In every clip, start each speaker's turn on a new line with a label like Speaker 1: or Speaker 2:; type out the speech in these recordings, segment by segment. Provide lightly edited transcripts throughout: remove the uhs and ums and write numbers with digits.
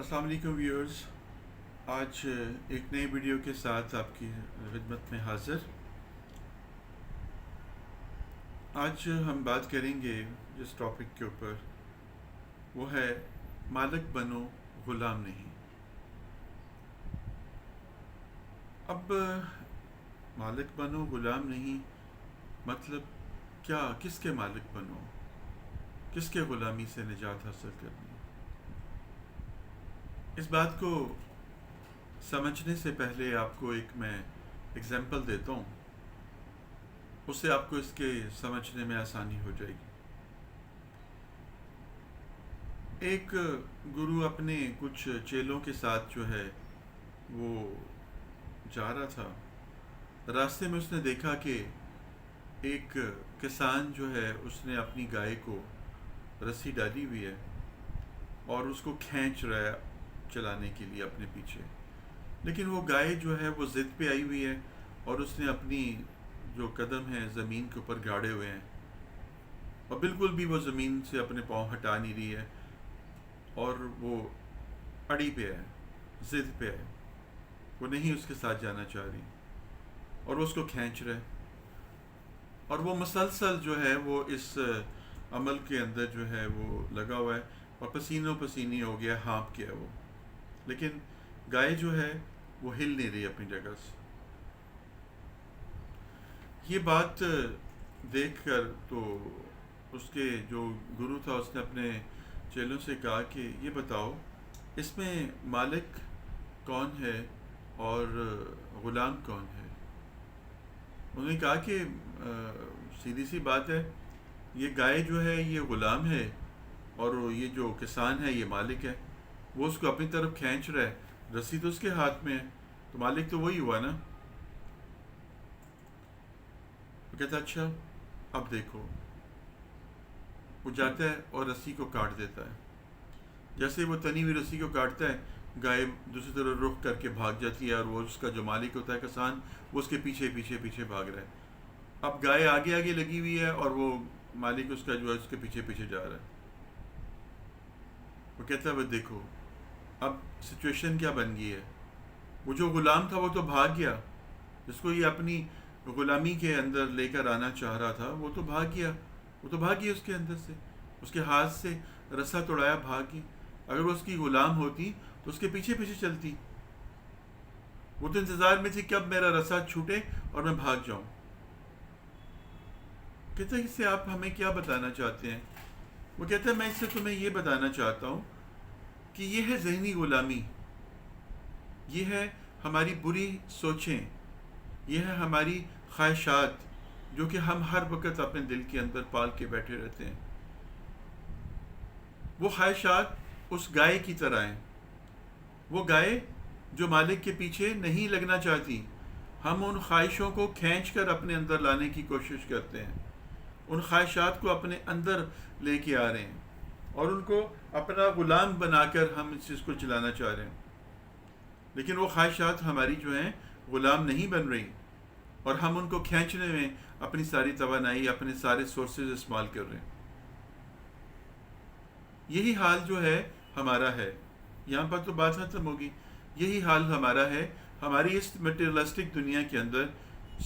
Speaker 1: السلام علیکم ویورز. آج ایک نئی ویڈیو کے ساتھ آپ کی خدمت میں حاضر. آج ہم بات کریں گے جس ٹاپک کے اوپر، وہ ہے مالک بنو غلام نہیں. اب مالک بنو غلام نہیں مطلب کیا؟ کس کے مالک بنو؟ کس کے غلامی سے نجات حاصل کرنی؟ اس بات کو سمجھنے سے پہلے آپ کو ایک میں اگزامپل دیتا ہوں، اس سے آپ کو اس کے سمجھنے میں آسانی ہو جائے گی. ایک گرو اپنے کچھ چیلوں کے ساتھ جو ہے وہ جا رہا تھا. راستے میں اس نے دیکھا کہ ایک کسان جو ہے اس نے اپنی گائے کو رسی ڈالی ہوئی ہے اور اس کو کھینچ رہا ہے چلانے کے لیے اپنے پیچھے. لیکن وہ گائے جو ہے وہ ضد پہ آئی ہوئی ہے اور اس نے اپنی جو قدم ہیں زمین کے اوپر گاڑے ہوئے ہیں اور بالکل بھی وہ زمین سے اپنے پاؤں ہٹا نہیں رہی ہے اور وہ اڑی پہ ہے، ضد پہ ہے، وہ نہیں اس کے ساتھ جانا چاہ رہی اور وہ اس کو کھینچ رہے. اور وہ مسلسل جو ہے وہ اس عمل کے اندر جو ہے وہ لگا ہوا ہے اور پسینوں پسینی ہو گیا، ہانپ گیا وہ. لیکن گائے جو ہے وہ ہل نہیں رہی اپنی جگہ سے. یہ بات دیکھ کر تو اس کے جو گرو تھا اس نے اپنے چیلوں سے کہا کہ یہ بتاؤ اس میں مالک کون ہے اور غلام کون ہے؟ انہوں نے کہا کہ سیدھی سی بات ہے، یہ گائے جو ہے یہ غلام ہے اور یہ جو کسان ہے یہ مالک ہے. وہ اس کو اپنی طرف کھینچ رہا ہے، رسی تو اس کے ہاتھ میں ہے، تو مالک تو وہی ہوا نا. وہ کہتا اچھا اب دیکھو. وہ جاتا ہے اور رسی کو کاٹ دیتا ہے. جیسے وہ تنی ہوئی رسی کو کاٹتا ہے، گائے دوسری طرف رخ کر کے بھاگ جاتی ہے اور وہ اس کا جو مالک ہوتا ہے کسان، وہ اس کے پیچھے پیچھے پیچھے بھاگ رہا ہے. اب گائے آگے آگے لگی ہوئی ہے اور وہ مالک اس کا جو ہے اس کے پیچھے پیچھے جا رہا ہے. وہ کہتا ہے وہ دیکھو اب سچویشن کیا بن گئی ہے. وہ جو غلام تھا وہ تو بھاگ گیا، جس کو یہ اپنی غلامی کے اندر لے کر آنا چاہ رہا تھا وہ تو بھاگ گیا. وہ تو بھاگ گیا اس کے اندر سے، اس کے ہاتھ سے رسا توڑایا بھاگ گئی. اگر وہ اس کی غلام ہوتی تو اس کے پیچھے پیچھے چلتی. وہ تو انتظار میں تھی کب میرا رسا چھوٹے اور میں بھاگ جاؤں. کہتا ہے اس سے آپ ہمیں کیا بتانا چاہتے ہیں؟ وہ کہتا ہے میں اس سے تمہیں یہ بتانا چاہتا ہوں کہ یہ ہے ذہنی غلامی، یہ ہے ہماری بری سوچیں، یہ ہے ہماری خواہشات جو کہ ہم ہر وقت اپنے دل کے اندر پال کے بیٹھے رہتے ہیں. وہ خواہشات اس گائے کی طرح ہیں. وہ گائے جو مالک کے پیچھے نہیں لگنا چاہتی، ہم ان خواہشوں کو کھینچ کر اپنے اندر لانے کی کوشش کرتے ہیں. ان خواہشات کو اپنے اندر لے کے آ رہے ہیں اور ان کو اپنا غلام بنا کر ہم اس چیز کو چلانا چاہ رہے ہیں. لیکن وہ خواہشات ہماری جو ہیں غلام نہیں بن رہی اور ہم ان کو کھینچنے میں اپنی ساری توانائی، اپنے سارے سورسز استعمال کر رہے ہیں. یہی حال جو ہے ہمارا ہے. یہاں پر تو بات ختم ہوگی. یہی حال ہمارا ہے. ہماری اس مٹیریلسٹک دنیا کے اندر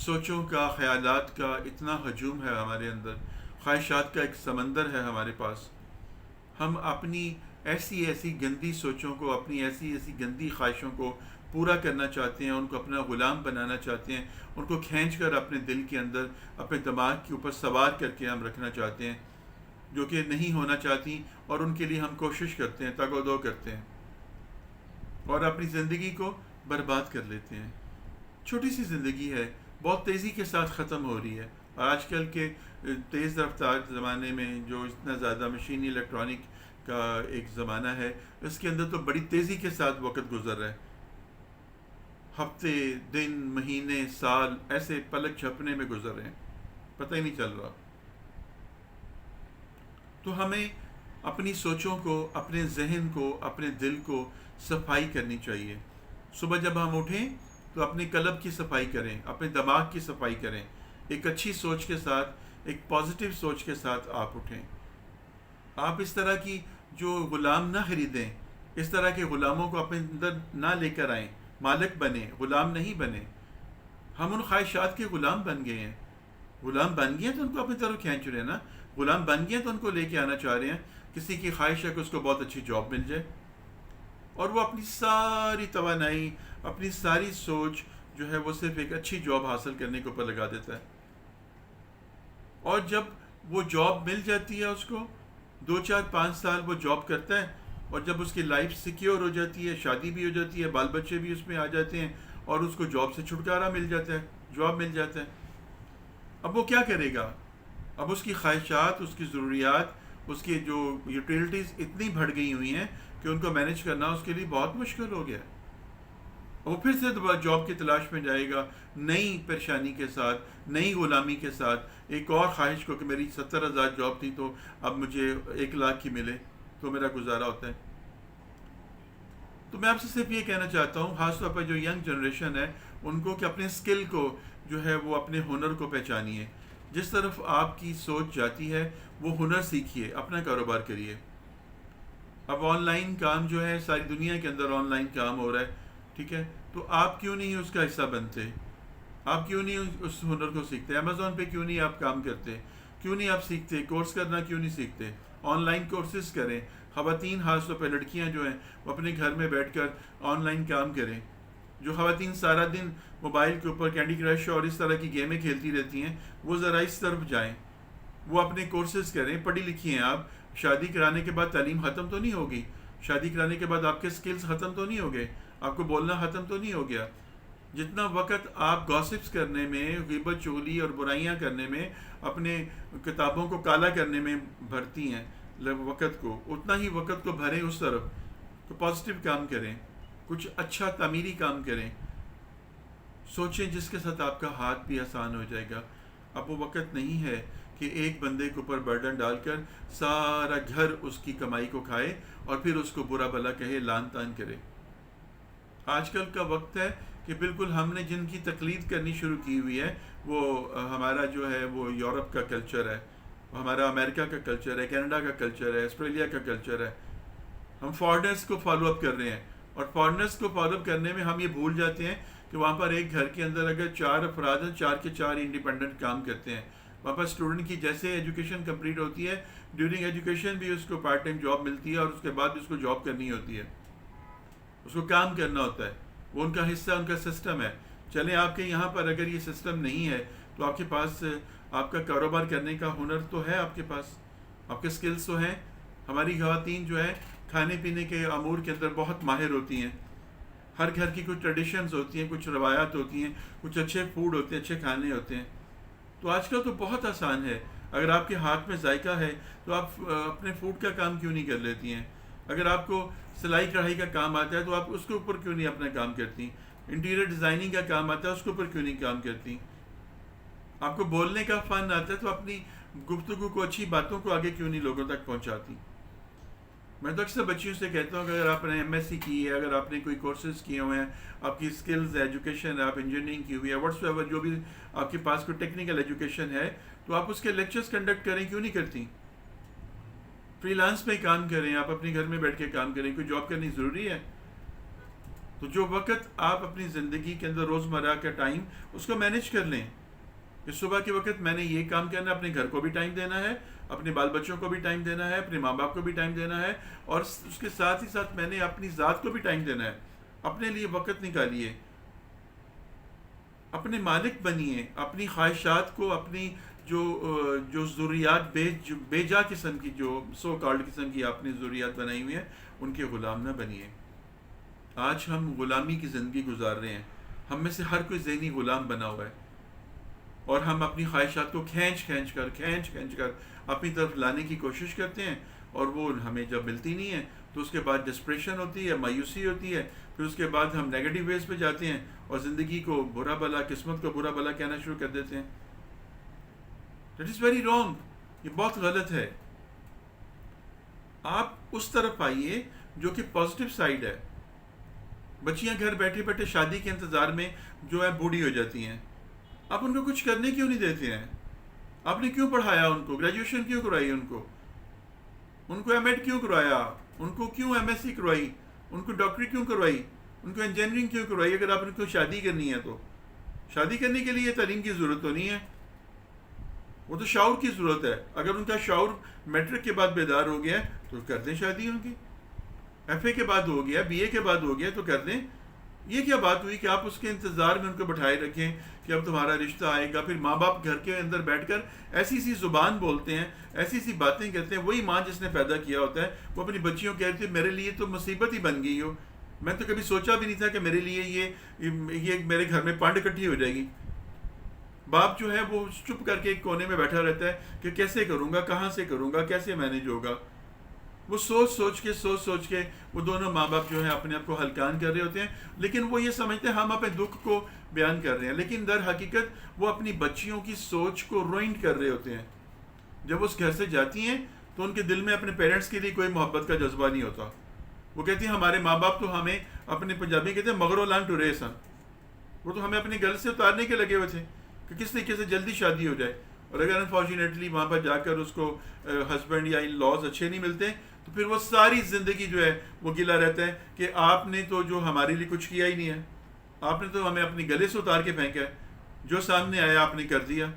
Speaker 1: سوچوں کا، خیالات کا اتنا ہجوم ہے ہمارے اندر، خواہشات کا ایک سمندر ہے ہمارے پاس. ہم اپنی ایسی ایسی گندی سوچوں کو، اپنی ایسی ایسی گندی خواہشوں کو پورا کرنا چاہتے ہیں، ان کو اپنا غلام بنانا چاہتے ہیں، ان کو کھینچ کر اپنے دل کے اندر، اپنے دماغ کے اوپر سوار کر کے ہم رکھنا چاہتے ہیں، جو کہ نہیں ہونا چاہتی. اور ان کے لیے ہم کوشش کرتے ہیں، تگ و دو کرتے ہیں اور اپنی زندگی کو برباد کر لیتے ہیں. چھوٹی سی زندگی ہے، بہت تیزی کے ساتھ ختم ہو رہی ہے. اور آج کل کے تیز رفتار زمانے میں جو اتنا زیادہ مشینی الیکٹرانک کا ایک زمانہ ہے، اس کے اندر تو بڑی تیزی کے ساتھ وقت گزر رہا ہے. ہفتے، دن، مہینے، سال ایسے پلک جھپنے میں گزر رہے ہیں، پتہ ہی نہیں چل رہا. تو ہمیں اپنی سوچوں کو، اپنے ذہن کو، اپنے دل کو صفائی کرنی چاہیے. صبح جب ہم اٹھیں تو اپنے قلب کی صفائی کریں، اپنے دماغ کی صفائی کریں. ایک اچھی سوچ کے ساتھ، ایک پازیٹیو سوچ کے ساتھ آپ اٹھیں. آپ اس طرح کی جو غلام نہ خریدیں، اس طرح کے غلاموں کو اپنے اندر نہ لے کر آئیں. مالک بنے، غلام نہیں بنے. ہم ان خواہشات کے غلام بن گئے ہیں. غلام بن گئے تو ان کو اپنی طرف کھینچ رہے ہیں نا. غلام بن گئے تو ان کو لے کے آنا چاہ رہے ہیں. کسی کی خواہش ہے کہ اس کو بہت اچھی جاب مل جائے، اور وہ اپنی ساری توانائی، اپنی ساری سوچ جو ہے وہ صرف ایک اچھی جاب حاصل کرنے کے اوپر لگا دیتا ہے. اور جب وہ جاب مل جاتی ہے اس کو، 2 4 5 سال وہ جاب کرتا ہے، اور جب اس کی لائف سیکیور ہو جاتی ہے، شادی بھی ہو جاتی ہے، بال بچے بھی اس میں آ جاتے ہیں، اور اس کو جاب سے چھٹکارا مل جاتا ہے، جاب مل جاتا ہے. اب وہ کیا کرے گا؟ اب اس کی خواہشات، اس کی ضروریات، اس کی جو یوٹیلٹیز اتنی بڑھ گئی ہوئی ہیں کہ ان کو مینیج کرنا اس کے لیے بہت مشکل ہو گیا ہے. وہ پھر سے دوبارہ جاب کی تلاش میں جائے گا، نئی پریشانی کے ساتھ، نئی غلامی کے ساتھ، ایک اور خواہش کو کہ میری 70,000 جاب تھی تو اب مجھے 1 لاکھ کی ملے تو میرا گزارا ہوتا ہے. تو میں آپ سے صرف یہ کہنا چاہتا ہوں، خاص طور پر جو ینگ جنریشن ہے، ان کو کہ اپنے اسکل کو جو ہے وہ اپنے ہنر کو پہچانیے. جس طرف آپ کی سوچ جاتی ہے وہ ہنر سیکھیے، اپنا کاروبار کریے. اب آن لائن کام جو ہے ساری دنیا کے اندر آن لائن کام ہو رہا ہے، ٹھیک ہے، تو آپ کیوں نہیں اس کا حصہ بنتے؟ آپ کیوں نہیں اس ہنر کو سیکھتے؟ امیزون پہ کیوں نہیں آپ کام کرتے؟ کیوں نہیں آپ سیکھتے؟ کورس کرنا کیوں نہیں سیکھتے؟ آن لائن کورسز کریں. خواتین خاص طور پہ لڑکیاں جو ہیں وہ اپنے گھر میں بیٹھ کر آن لائن کام کریں. جو خواتین سارا دن موبائل کے اوپر کینڈی کرش اور اس طرح کی گیمیں کھیلتی رہتی ہیں، وہ ذرا اس طرف جائیں، وہ اپنے کورسز کریں. پڑھی لکھی ہیں آپ، شادی کرانے کے بعد تعلیم ختم تو نہیں ہوگی. شادی کرانے کے بعد آپ کے سکلز ختم تو نہیں ہو گئے، آپ کو بولنا ختم تو نہیں ہو گیا. جتنا وقت آپ گاسپس کرنے میں، غیبت چغلی اور برائیاں کرنے میں، اپنے کتابوں کو کالا کرنے میں بھرتی ہیں وقت کو، اتنا ہی وقت کو بھریں اس طرف. تو پازیٹیو کام کریں، کچھ اچھا تعمیری کام کریں، سوچیں جس کے ساتھ آپ کا ہاتھ بھی آسان ہو جائے گا. اب وہ وقت نہیں ہے کہ ایک بندے کے اوپر برڈن ڈال کر سارا گھر اس کی کمائی کو کھائے اور پھر اس کو برا بھلا کہے، لان تان کرے. آج کل کا وقت ہے کہ بالکل ہم نے جن کی تقلید کرنی شروع کی ہوئی ہے، وہ ہمارا جو ہے وہ یورپ کا کلچر ہے، ہمارا امریکہ کا کلچر ہے، کینیڈا کا کلچر ہے، آسٹریلیا کا کلچر ہے. ہم فارنرز کو فالو اپ کر رہے ہیں، اور فارنرز کو فالو اپ کرنے میں ہم یہ بھول جاتے ہیں کہ وہاں پر ایک گھر کے اندر اگر 4 افراد ہیں، 4 کے 4 انڈیپینڈنٹ کام کرتے ہیں. وہاں پر اسٹوڈنٹ کی جیسے ایجوکیشن کمپلیٹ ہوتی ہے، ڈیورنگ ایجوکیشن بھی اس کو پارٹ ٹائم جاب ملتی ہے، اور اس کے بعد بھی اس کو جاب کرنی ہوتی ہے، اس کو کام کرنا ہوتا ہے. وہ ان کا حصہ، ان کا سسٹم ہے. چلیں آپ کے یہاں پر اگر یہ سسٹم نہیں ہے تو آپ کے پاس آپ کا کاروبار کرنے کا ہنر تو ہے، آپ کے پاس آپ کے سکلز تو ہیں. ہماری خواتین جو ہے کھانے پینے کے امور کے اندر بہت ماہر ہوتی ہیں. ہر گھر کی کچھ ٹریڈیشنز ہوتی ہیں، کچھ روایات ہوتی ہیں، کچھ اچھے فوڈ ہوتے ہیں، اچھے کھانے ہوتے ہیں. تو آج کل تو بہت آسان ہے. اگر آپ کے ہاتھ میں ذائقہ ہے تو آپ اپنے فوڈ کا کام کیوں نہیں کر لیتی ہیں؟ اگر آپ کو سلائی کڑھائی کا کام آتا ہے تو آپ اس کے اوپر کیوں نہیں اپنا کام کرتی؟ انٹیریئر ڈیزائننگ کا کام آتا ہے، اس کے اوپر کیوں نہیں کام کرتی؟ آپ کو بولنے کا فن آتا ہے تو اپنی گفتگو کو، اچھی باتوں کو آگے کیوں نہیں لوگوں تک پہنچاتی؟ میں تو اکثر بچیوں سے کہتا ہوں کہ اگر آپ نے ایم ایس سی کی ہے، اگر آپ نے کوئی کورسز کیے ہوئے ہیں، آپ کی اسکلز ہے، ایجوکیشن ہے، آپ انجینئرنگ کی ہوئی ہے، واٹس ایور جو بھی آپ کے پاس کوئی ٹیکنیکل ایجوکیشن ہے، تو آپ اس کے لیکچرز کنڈکٹ کریں، کیوں نہیں کرتی؟ فری لانس میں کام کریں، آپ اپنے گھر میں بیٹھ کے کام کریں. کوئی جاب کرنی ضروری ہے؟ تو جو وقت آپ اپنی زندگی کے اندر روزمرہ کا ٹائم اس کو مینیج کر لیں. کہ صبح کے وقت میں نے یہ کام کرنا ہے، اپنے گھر کو بھی ٹائم دینا ہے، اپنے بال بچوں کو بھی ٹائم دینا ہے، اپنے ماں باپ کو بھی ٹائم دینا ہے، اور اس کے ساتھ ہی ساتھ میں نے اپنی ذات کو بھی ٹائم دینا ہے. اپنے لیے وقت نکالیے، اپنے مالک بنیے. اپنی خواہشات کو، اپنی جو ضروریات بے جا قسم کی، جو سو کالڈ قسم کی آپ نے ضروریات بنائی ہوئی ہیں، ان کے غلام نہ بنیے. آج ہم غلامی کی زندگی گزار رہے ہیں. ہم میں سے ہر کوئی ذہنی غلام بنا ہوا ہے، اور ہم اپنی خواہشات کو کھینچ کھینچ کر اپنی طرف لانے کی کوشش کرتے ہیں، اور وہ ہمیں جب ملتی نہیں ہے تو اس کے بعد ڈسپریشن ہوتی ہے، مایوسی ہوتی ہے. پھر اس کے بعد ہم نیگیٹو ویز پہ جاتے ہیں اور زندگی کو برا بھلا، قسمت کو برا بھلا کہنا شروع کر دیتے ہیں. That is very wrong. یہ بہت غلط ہے. آپ اس طرف آئیے جو کہ پازیٹیو سائڈ ہے. بچیاں گھر بیٹھے بیٹھے شادی کے انتظار میں جو ہے بوڑھی ہو جاتی ہیں. آپ ان کو کچھ کرنے کیوں نہیں دیتے ہیں؟ آپ نے کیوں پڑھایا ان کو؟ گریجویشن کیوں کروائی ان کو ایم ایڈ کیوں کروایا ان کو؟ کیوں ایم ایس سی کروائی؟ ان کو ڈاکٹری کیوں کروائی, ان کو انجینئرنگ کیوں کروائی؟ اگر آپ ان کو شادی کرنی ہے تو شادی کرنے کے لیے تعلیم کی ضرورت تو نہیں ہے, وہ تو شعور کی ضرورت ہے. اگر ان کا شعور میٹرک کے بعد بیدار ہو گیا تو کر دیں شادی ان کی, ایف اے کے بعد ہو گیا, بی اے کے بعد ہو گیا تو کر دیں. یہ کیا بات ہوئی کہ آپ اس کے انتظار میں ان کو بٹھائے رکھیں کہ اب تمہارا رشتہ آئے گا؟ پھر ماں باپ گھر کے اندر بیٹھ کر ایسی سی زبان بولتے ہیں, ایسی سی باتیں کرتے ہیں. وہی ماں جس نے پیدا کیا ہوتا ہے وہ اپنی بچیوں کہتی ہے میرے لیے تو مصیبت ہی بن گئی ہو, میں تو کبھی سوچا بھی نہیں تھا کہ میرے لیے یہ میرے گھر میں پانڈ اکٹھی ہو جائے گی. باپ جو ہے وہ چپ کر کے ایک کونے میں بیٹھا رہتا ہے کہ کیسے کروں گا, کہاں سے کروں گا, کیسے مینیج ہوگا. وہ سوچ سوچ کے وہ دونوں ماں باپ جو ہیں اپنے آپ کو ہلکان کر رہے ہوتے ہیں, لیکن وہ یہ سمجھتے ہیں ہم اپنے دکھ کو بیان کر رہے ہیں, لیکن در حقیقت وہ اپنی بچیوں کی سوچ کو روئنڈ کر رہے ہوتے ہیں. جب اس گھر سے جاتی ہیں تو ان کے دل میں اپنے پیرنٹس کے لیے کوئی محبت کا جذبہ نہیں ہوتا. وہ کہتی ہیں ہمارے ماں باپ تو ہمیں, اپنے پنجابی کہتے ہیں مغرو لان ٹورے سن, وہ تو ہمیں اپنے گھر سے اتارنے کے لگے ہوئے تھے کہ کس طریقے سے جلدی شادی ہو جائے. اور اگر انفارچونیٹلی وہاں پر جا کر اس کو ہسبینڈ یا ان لاز اچھے نہیں ملتے تو پھر وہ ساری زندگی جو ہے وہ گلا رہتا ہے کہ آپ نے تو جو ہمارے لیے کچھ کیا ہی نہیں ہے, آپ نے تو ہمیں اپنے گلے سے اتار کے پھینکا ہے, جو سامنے آیا آپ نے کر دیا.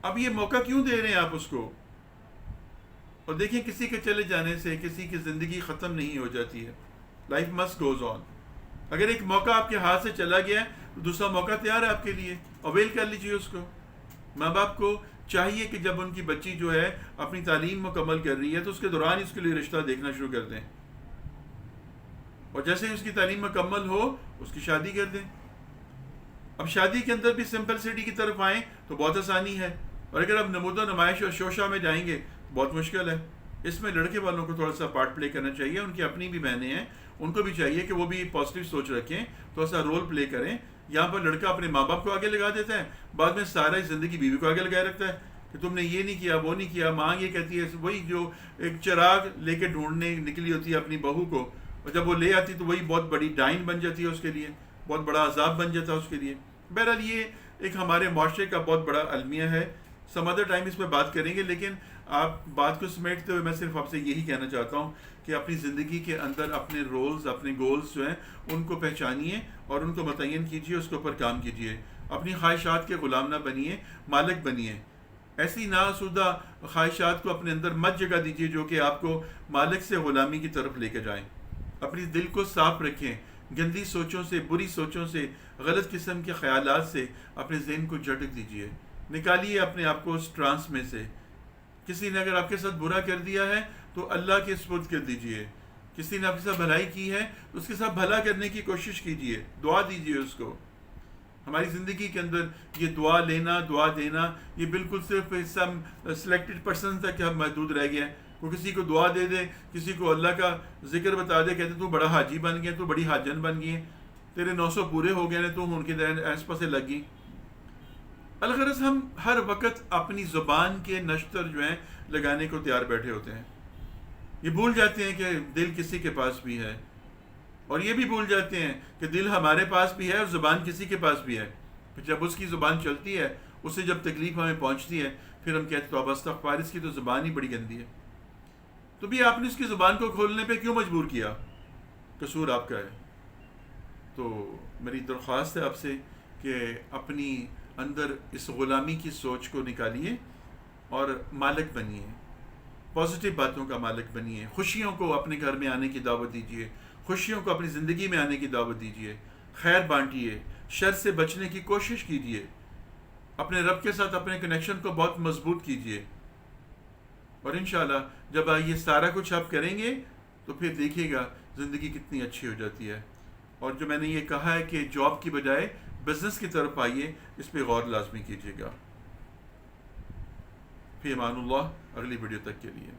Speaker 1: اب یہ موقع کیوں دے رہے ہیں آپ اس کو؟ اور دیکھیں کسی کے چلے جانے سے کسی کی زندگی ختم نہیں ہو جاتی ہے. Life must goes on. اگر ایک موقع آپ کے ہاتھ سے چلا گیا ہے تو دوسرا موقع تیار ہے آپ کے لیے, اویل کر لیجیے اس کو. ماں باپ کو چاہیے کہ جب ان کی بچی جو ہے اپنی تعلیم مکمل کر رہی ہے تو اس کے دوران اس کے لیے رشتہ دیکھنا شروع کر دیں, اور جیسے اس کی تعلیم مکمل ہو اس کی شادی کر دیں. اب شادی کے اندر بھی سمپل سٹی کی طرف آئیں تو بہت آسانی ہے, اور اگر اب نمود و نمائش اور شوشہ میں جائیں گے بہت مشکل ہے. اس میں لڑکے والوں کو تھوڑا سا پارٹ پلے کرنا چاہیے. ان کی اپنی بھی بہنیں ہیں, ان کو بھی چاہیے کہ وہ بھی پازیٹیو سوچ رکھیں, تھوڑا سا رول پلے کریں. یہاں پر لڑکا اپنے ماں باپ کو آگے لگا دیتا ہے, بعد میں سارا زندگی بیوی کو آگے لگائے رکھتا ہے کہ تم نے یہ نہیں کیا, وہ نہیں کیا. ماں یہ کہتی ہے, وہی جو ایک چراغ لے کے ڈھونڈنے نکلی ہوتی ہے اپنی بہو کو, اور جب وہ لے آتی تو وہی بہت بڑی ڈائن بن جاتی ہے اس کے لیے, بہت بڑا عذاب بن جاتا ہے اس کے لیے. بہرحال یہ ایک ہمارے معاشرے کا بہت بڑا المیہ ہے. سم ادر ٹائم اس پہ بات کریں گے, لیکن آپ بات کو سمیٹتے ہوئے میں صرف آپ سے یہی کہنا چاہتا ہوں کہ اپنی زندگی کے اندر اپنے رولز, اپنے گولز جو ہیں ان کو پہچانیے اور ان کو متعین کیجیے, اس کے اوپر کام کیجیے. اپنی خواہشات کے غلام نہ بنیے, مالک بنیے. ایسی ناسودہ خواہشات کو اپنے اندر مت جگہ دیجیے جو کہ آپ کو مالک سے غلامی کی طرف لے کے جائیں. اپنی دل کو صاف رکھیں, گندی سوچوں سے, بری سوچوں سے, غلط قسم کے خیالات سے اپنے ذہن کو جھٹک دیجیے. نکالیے اپنے آپ کو اس ٹرانس میں سے. کسی نے اگر آپ کے ساتھ برا کر دیا ہے تو اللہ کے سپرد کر دیجیے. کسی نے آپ کے ساتھ بھلائی کی ہے تو اس کے ساتھ بھلا کرنے کی کوشش کیجیے, دعا دیجیے اس کو. ہماری زندگی کے اندر یہ دعا لینا, دعا دینا, یہ بالکل صرف سم سلیکٹڈ پرسن تک محدود رہ گیا ہے. وہ کسی کو دعا دے دے, کسی کو اللہ کا ذکر بتا دے, کہتے تو بڑا حاجی بن گیا, تو بڑی حاجن بن گئی, تیرے 900 پورے ہو گئے ہیں, تو ان کے ایس پاسے لگ گئی. الغرض ہم ہر وقت اپنی زبان کے نشتر جو ہیں لگانے کو تیار بیٹھے ہوتے ہیں. یہ بھول جاتے ہیں کہ دل کسی کے پاس بھی ہے, اور یہ بھی بھول جاتے ہیں کہ دل ہمارے پاس بھی ہے اور زبان کسی کے پاس بھی ہے. پھر جب اس کی زبان چلتی ہے, اس سے جب تکلیف ہمیں پہنچتی ہے, پھر ہم کہتے توبہ استغفار, اس کی تو زبان ہی بڑی گندی ہے. تو بھی آپ نے اس کی زبان کو کھولنے پہ کیوں مجبور کیا؟ قصور آپ کا ہے. تو میری درخواست ہے آپ سے کہ اپنی اندر اس غلامی کی سوچ کو نکالیے اور مالک بنیے, پازیٹیو باتوں کا مالک بنیے. خوشیوں کو اپنے گھر میں آنے کی دعوت دیجیے, خوشیوں کو اپنی زندگی میں آنے کی دعوت دیجیے. خیر بانٹیے, شر سے بچنے کی کوشش کیجیے. اپنے رب کے ساتھ اپنے کنیکشن کو بہت مضبوط کیجیے. اور انشاءاللہ جب یہ سارا کچھ آپ کریں گے تو پھر دیکھیے گا زندگی کتنی اچھی ہو جاتی ہے. اور جو میں نے یہ کہا ہے کہ جاب کی بجائے بزنس کی طرف آئیے, اس پہ غور لازمی کیجیے گا. فی امان اللہ. اگلی ویڈیو تک کے لیے